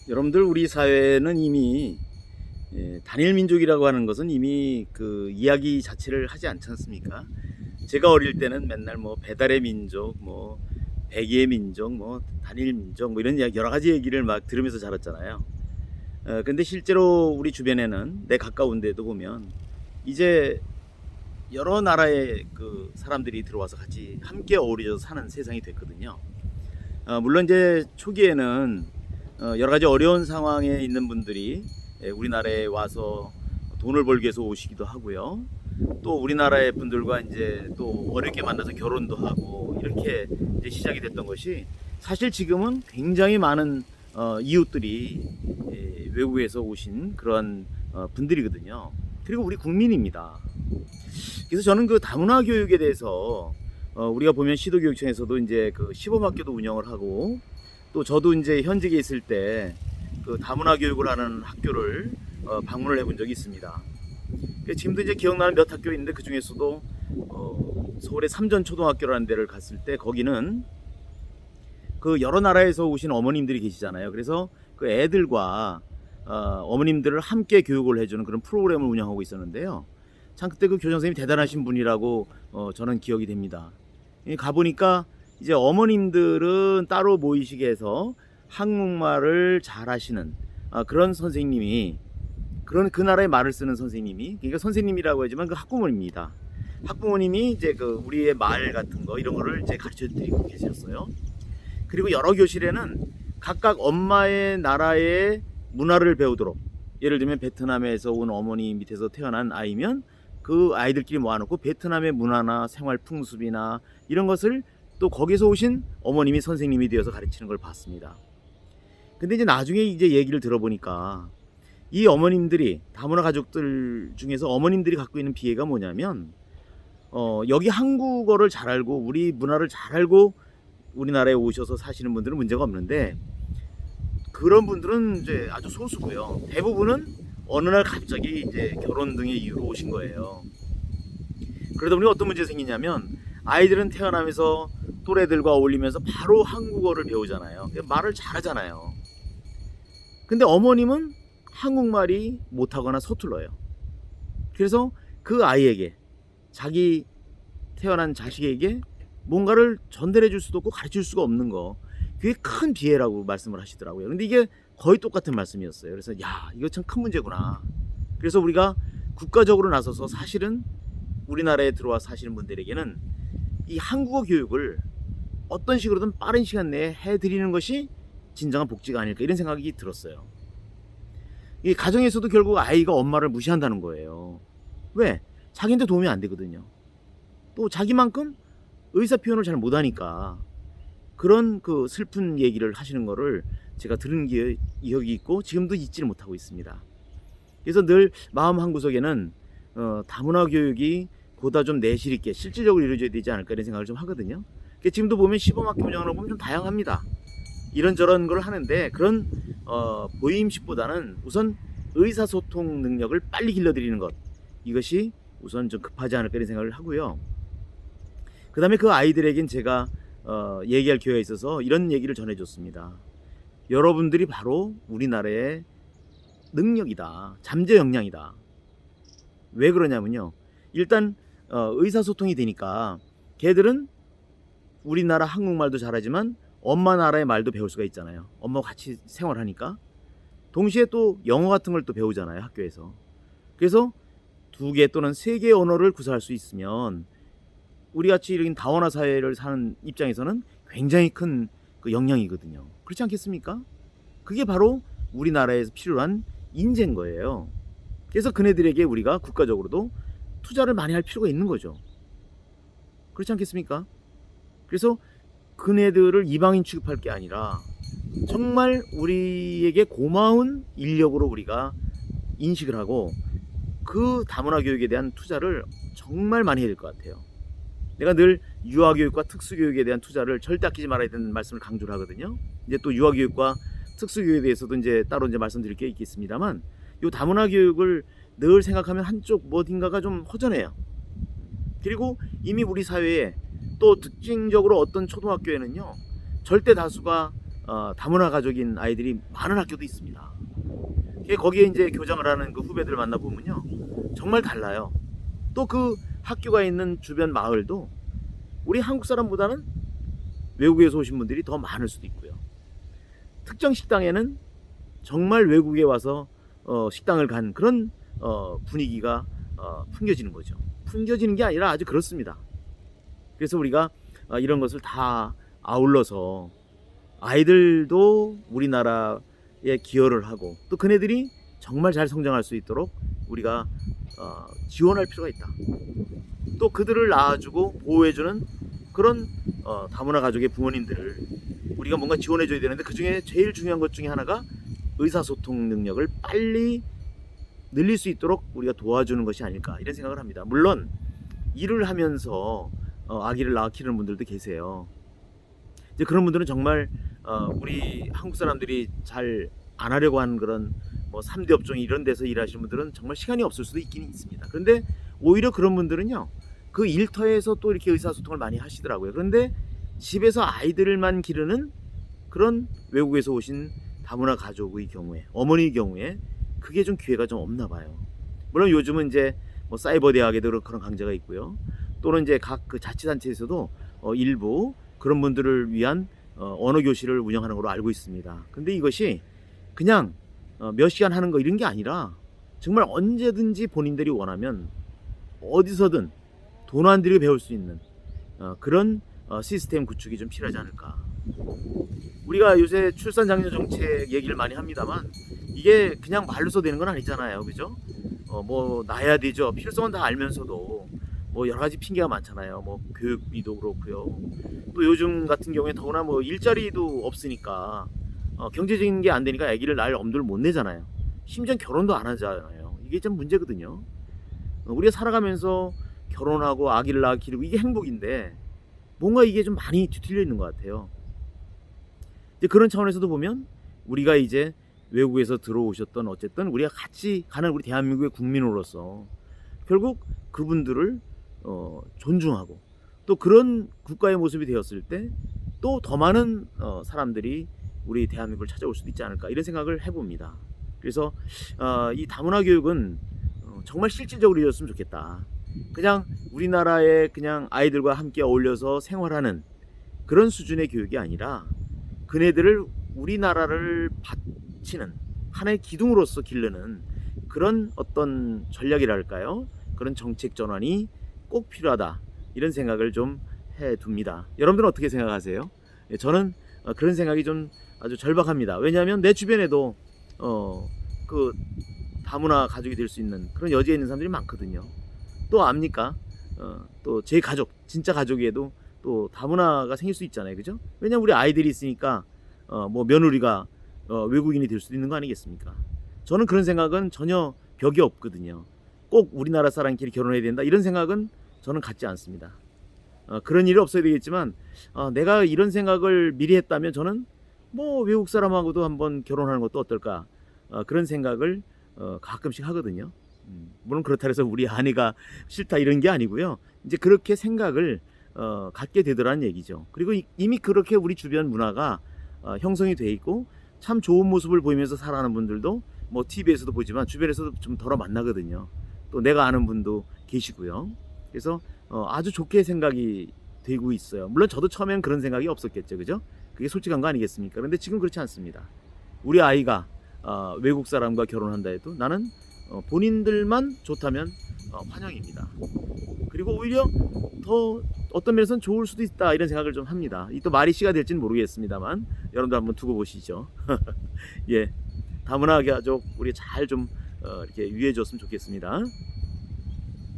여러분들 우리 사회는 이미 단일 민족이라고 하는 것은 이미 그 이야기 자체를 하지 않지 않습니까? 제가 어릴 때는 맨날 뭐 배달의 민족, 뭐 백의의 민족, 뭐 단일 민족, 뭐 이런 여러 가지 얘기를 막 들으면서 자랐잖아요. 근데 실제로 우리 주변에는 내 가까운 데도 보면 이제 여러 나라의 그 사람들이 들어와서 같이 함께 어우러져 사는 세상이 됐거든요. 물론 이제 초기에는 여러 가지 어려운 상황에 있는 분들이 우리나라에 와서 돈을 벌기 위해서 오시기도 하고요. 또 우리나라의 분들과 이제 또 어렵게 만나서 결혼도 하고 이렇게 이제 시작이 됐던 것이 사실 지금은 굉장히 많은 이웃들이 외국에서 오신 그런 분들이거든요. 그리고 우리 국민입니다. 그래서 저는 그 다문화 교육에 대해서 우리가 보면 시도교육청에서도 이제 그 시범학교도 운영을 하고 또 저도 이제 현직에 있을 때 그 다문화 교육을 하는 학교를 방문을 해본 적이 있습니다. 지금도 이제 기억나는 몇 학교 있는데 그 중에서도 서울의 삼전초등학교라는 데를 갔을 때 거기는 그 여러 나라에서 오신 어머님들이 계시잖아요. 그래서 그 애들과 어머님들을 함께 교육을 해주는 그런 프로그램을 운영하고 있었는데요. 참 그때 그 교장 선생님이 대단하신 분이라고 저는 기억이 됩니다. 가보니까 이제 어머님들은 따로 모이시게 해서 한국말을 잘하시는 그런 선생님이 그 나라의 말을 쓰는 선생님이, 그러니까 선생님이라고 하지만 그 학부모입니다. 학부모님이 이제 그 우리의 말 같은 거 이런 거를 이제 가르쳐 드리고 계셨어요. 그리고 여러 교실에는 각각 엄마의 나라의 문화를 배우도록, 예를 들면 베트남에서 온 어머니 밑에서 태어난 아이면 그 아이들끼리 모아놓고 베트남의 문화나 생활 풍습이나 이런 것을 또 거기서 오신 어머님이 선생님이 되어서 가르치는 걸 봤습니다. 근데 이제 나중에 이제 얘기를 들어보니까 이 어머님들이 다문화 가족들 중에서 어머님들이 갖고 있는 비애가 뭐냐면 여기 한국어를 잘 알고 우리 문화를 잘 알고 우리나라에 오셔서 사시는 분들은 문제가 없는데 그런 분들은 이제 아주 소수고요. 대부분은 어느 날 갑자기 이제 결혼 등의 이유로 오신 거예요. 그러다 보니 어떤 문제가 생기냐면 아이들은 태어나면서 또래들과 어울리면서 바로 한국어를 배우잖아요. 말을 잘하잖아요. 근데 어머님은 한국말이 못하거나 서툴러요. 그래서 그 아이에게, 자기 태어난 자식에게 뭔가를 전달해 줄 수도 없고 가르쳐 줄 수가 없는 거, 그게 큰 비애라고 말씀을 하시더라고요. 근데 이게 거의 똑같은 말씀이었어요. 그래서 야, 이거 참 큰 문제구나. 그래서 우리가 국가적으로 나서서 사실은 우리나라에 들어와 사시는 분들에게는 이 한국어 교육을 어떤 식으로든 빠른 시간 내에 해드리는 것이 진정한 복지가 아닐까, 이런 생각이 들었어요. 이 가정에서도 결국 아이가 엄마를 무시한다는 거예요. 왜? 자기한테 도움이 안 되거든요. 또 자기만큼 의사 표현을 잘 못하니까 그런 그 슬픈 얘기를 하시는 거를 제가 들은 기억이 있고 지금도 잊지를 못하고 있습니다. 그래서 늘 마음 한구석에는 다문화 교육이 보다 좀 내실 있게 실질적으로 이루어져야 되지 않을까, 이런 생각을 좀 하거든요. 지금도 보면 시범학교 운영을 보면 좀 다양합니다. 이런저런 걸 하는데 그런 보임식보다는 우선 의사소통 능력을 빨리 길러드리는 것, 이것이 우선 좀 급하지 않을까, 이런 생각을 하고요. 그 다음에 그 아이들에겐 제가 얘기할 기회가 있어서 이런 얘기를 전해줬습니다. 여러분들이 바로 우리나라의 능력이다, 잠재 역량이다. 왜 그러냐면요, 일단 의사소통이 되니까 걔들은 우리나라 한국말도 잘하지만 엄마 나라의 말도 배울 수가 있잖아요. 엄마와 같이 생활하니까. 동시에 또 영어 같은 걸 또 배우잖아요, 학교에서. 그래서 2개 또는 3개의 언어를 구사할 수 있으면 우리같이 이런 다원화 사회를 사는 입장에서는 굉장히 큰 그 역량이거든요. 그렇지 않겠습니까? 그게 바로 우리나라에서 필요한 인재인 거예요. 그래서 그네들에게 우리가 국가적으로도 투자를 많이 할 필요가 있는 거죠. 그렇지 않겠습니까? 그래서 그네들을 이방인 취급할 게 아니라 정말 우리에게 고마운 인력으로 우리가 인식을 하고 그 다문화 교육에 대한 투자를 정말 많이 해야 될 것 같아요. 내가 늘 유아교육과 특수교육에 대한 투자를 절대 아끼지 말아야 되는 말씀을 강조를 하거든요. 이제 또 유아교육과 특수교육에 대해서도 이제 따로 이제 말씀드릴 게 있겠습니다만, 이 다문화 교육을 늘 생각하면 한쪽 어딘가가 좀 허전해요. 그리고 이미 우리 사회에 또 특징적으로 어떤 초등학교에는요, 절대 다수가 다문화 가족인 아이들이 많은 학교도 있습니다. 거기에 이제 교장을 하는 그 후배들 만나보면요, 정말 달라요. 또 그 학교가 있는 주변 마을도 우리 한국 사람보다는 외국에서 오신 분들이 더 많을 수도 있고요. 특정 식당에는 정말 외국에 와서 식당을 간 그런 분위기가 풍겨지는 거죠. 풍겨지는 게 아니라 아주 그렇습니다. 그래서 우리가 이런 것을 다 아울러서 아이들도 우리나라에 기여를 하고 또 그네들이 정말 잘 성장할 수 있도록 우리가 지원할 필요가 있다. 또 그들을 낳아주고 보호해주는 그런 다문화 가족의 부모님들을 우리가 뭔가 지원해줘야 되는데, 그 중에 제일 중요한 것 중에 하나가 의사소통 능력을 빨리 늘릴 수 있도록 우리가 도와주는 것이 아닐까, 이런 생각을 합니다. 물론 일을 하면서 아기를 낳아 키우는 분들도 계세요. 이제 그런 분들은 정말 우리 한국 사람들이 잘 안 하려고 하는 그런 뭐 3대 업종 이런 데서 일하시는 분들은 정말 시간이 없을 수도 있긴 있습니다. 그런데 오히려 그런 분들은요, 그 일터에서 또 이렇게 의사소통을 많이 하시더라고요. 그런데 집에서 아이들만 기르는 그런 외국에서 오신 다문화 가족의 경우에, 어머니의 경우에 그게 좀 기회가 좀 없나 봐요. 물론 요즘은 이제 뭐 사이버 대학에도 그런 강좌가 있고요. 또는 이제 각 그 자치단체에서도 일부 그런 분들을 위한 언어 교실을 운영하는 걸로 알고 있습니다. 근데 이것이 그냥 몇 시간 하는 거 이런 게 아니라 정말 언제든지 본인들이 원하면 어디서든 돈 안 들이고 배울 수 있는 그런 시스템 구축이 좀 필요하지 않을까. 우리가 요새 출산 장려 정책 얘기를 많이 합니다만 이게 그냥 말로서 되는 건 아니잖아요, 그죠? 뭐 낳아야 되죠. 필요성은 다 알면서도 뭐 여러 가지 핑계가 많잖아요. 뭐 교육비도 그렇고요. 또 요즘 같은 경우에 더구나 뭐 일자리도 없으니까 경제적인 게 안 되니까 아기를 낳을 엄두를 못 내잖아요. 심지어 결혼도 안 하잖아요. 이게 좀 문제거든요. 우리가 살아가면서 결혼하고 아기를 낳아 기르고 이게 행복인데 뭔가 이게 좀 많이 뒤틀려 있는 것 같아요. 이제 그런 차원에서도 보면 우리가 이제 외국에서 들어오셨던 어쨌든 우리가 같이 가는 우리 대한민국의 국민으로서 결국 그분들을 존중하고 또 그런 국가의 모습이 되었을 때 또 더 많은 사람들이 우리 대한민국을 찾아올 수도 있지 않을까, 이런 생각을 해봅니다. 그래서 이 다문화 교육은 정말 실질적으로 이루어졌으면 좋겠다. 그냥 우리나라의 그냥 아이들과 함께 어울려서 생활하는 그런 수준의 교육이 아니라 그네들을 우리나라를 바치는 하나의 기둥으로서 기르는 그런 어떤 전략이랄까요? 그런 정책 전환이 꼭 필요하다, 이런 생각을 좀 해둡니다. 여러분들은 어떻게 생각하세요? 저는 그런 생각이 좀 아주 절박합니다. 왜냐하면 내 주변에도 그 다문화 가족이 될 수 있는 그런 여지에 있는 사람들이 많거든요. 또 압니까? 또 제 가족, 진짜 가족에도 또 다문화가 생길 수 있잖아요, 그죠? 왜냐면 우리 아이들이 있으니까 뭐 며느리가 외국인이 될 수도 있는 거 아니겠습니까? 저는 그런 생각은 전혀 벽이 없거든요. 꼭 우리나라 사람끼리 결혼해야 된다, 이런 생각은 저는 갖지 않습니다. 그런 일이 없어야 되겠지만 내가 이런 생각을 미리 했다면 저는 뭐 외국 사람하고도 한번 결혼하는 것도 어떨까, 그런 생각을 가끔씩 하거든요. 물론 그렇다 해서 우리 아내가 싫다 이런 게 아니고요. 이제 그렇게 생각을 갖게 되더라는 얘기죠. 그리고 이미 그렇게 우리 주변 문화가 형성이 돼 있고 참 좋은 모습을 보이면서 살아가는 분들도 뭐 TV에서도 보지만 주변에서도 좀 덜어 만나거든요. 또 내가 아는 분도 계시고요. 그래서 아주 좋게 생각이 되고 있어요. 물론 저도 처음엔 그런 생각이 없었겠죠, 그죠? 그게 솔직한 거 아니겠습니까? 그런데 지금 그렇지 않습니다. 우리 아이가 외국 사람과 결혼한다 해도 나는 본인들만 좋다면 환영입니다. 그리고 오히려 더 어떤 면에서는 좋을 수도 있다, 이런 생각을 좀 합니다. 이 또 말이 씨가 될지는 모르겠습니다만 여러분들 한번 두고 보시죠. 예, 다문화 가족 우리 잘 좀 이렇게 유해줬으면 좋겠습니다.